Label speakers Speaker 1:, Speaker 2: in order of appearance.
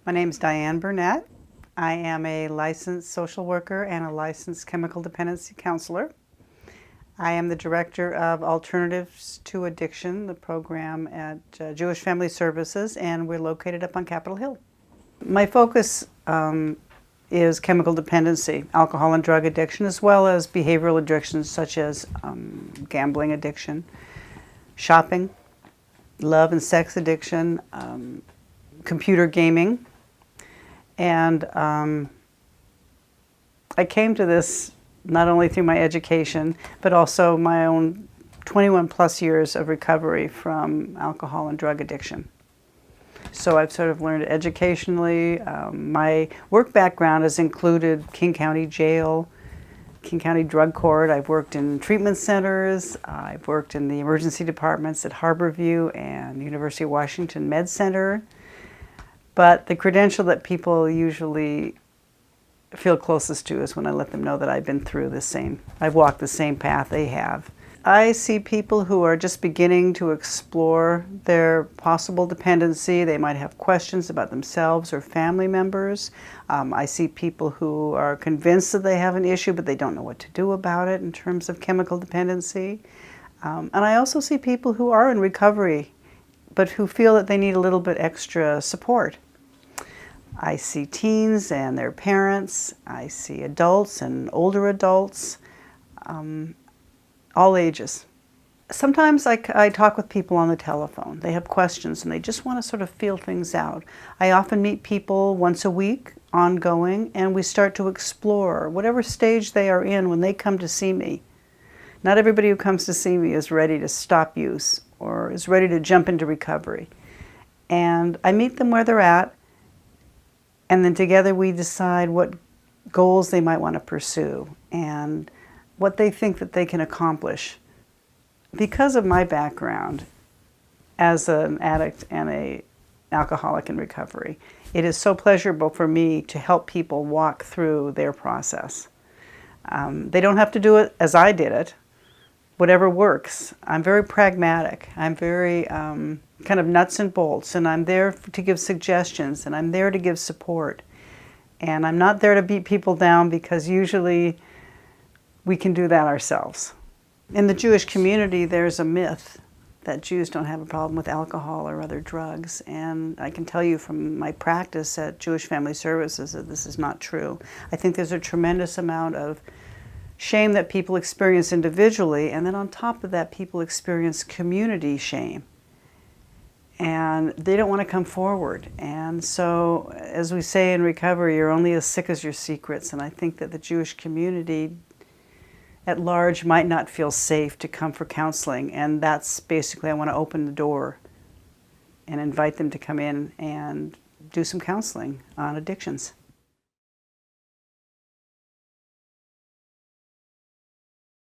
Speaker 1: My name is Diane Burnett. I am a licensed social worker and a licensed chemical dependency counselor. I am the director of Alternatives to Addiction, the program at Jewish Family Services, and we're located up on Capitol Hill. My focus is chemical dependency, alcohol and drug addiction, as well as behavioral addictions such as gambling addiction, shopping, love and sex addiction, computer gaming. And I came to this not only through my education, but also my own 21 plus years of recovery from alcohol and drug addiction. So I've sort of learned educationally. My work background has included King County Jail, King County Drug Court. I've worked in treatment centers. I've worked in the emergency departments at Harborview and University of Washington Med Center. But the credential that people usually feel closest to is when I let them know that I've been through I've walked the same path they have. I see people who are just beginning to explore their possible dependency. They might have questions about themselves or family members. I see people who are convinced that they have an issue, but they don't know what to do about it in terms of chemical dependency. And I also see people who are in recovery, but who feel that they need a little bit extra support. I see teens and their parents. I see adults and older adults, all ages. Sometimes I talk with people on the telephone. They have questions and they just want to sort of feel things out. I often meet people once a week, ongoing, and we start to explore whatever stage they are in when they come to see me. Not everybody who comes to see me is ready to stop use or is ready to jump into recovery. And I meet them where they're at, and then together we decide what goals they might want to pursue and what they think that they can accomplish. Because of my background as an addict and an alcoholic in recovery, it is so pleasurable for me to help people walk through their process. They don't have to do it as I did it. Whatever works. I'm very pragmatic. I'm very kind of nuts and bolts, and I'm there to give suggestions, and I'm there to give support. And I'm not there to beat people down, because usually we can do that ourselves. In the Jewish community, there's a myth that Jews don't have a problem with alcohol or other drugs, and I can tell you from my practice at Jewish Family Services that this is not true. I think there's a tremendous amount of shame that people experience individually, and then on top of that, people experience community shame. And they don't want to come forward. And so, as we say in recovery, you're only as sick as your secrets. And I think that the Jewish community at large might not feel safe to come for counseling. And that's basically, I want to open the door and invite them to come in and do some counseling on addictions.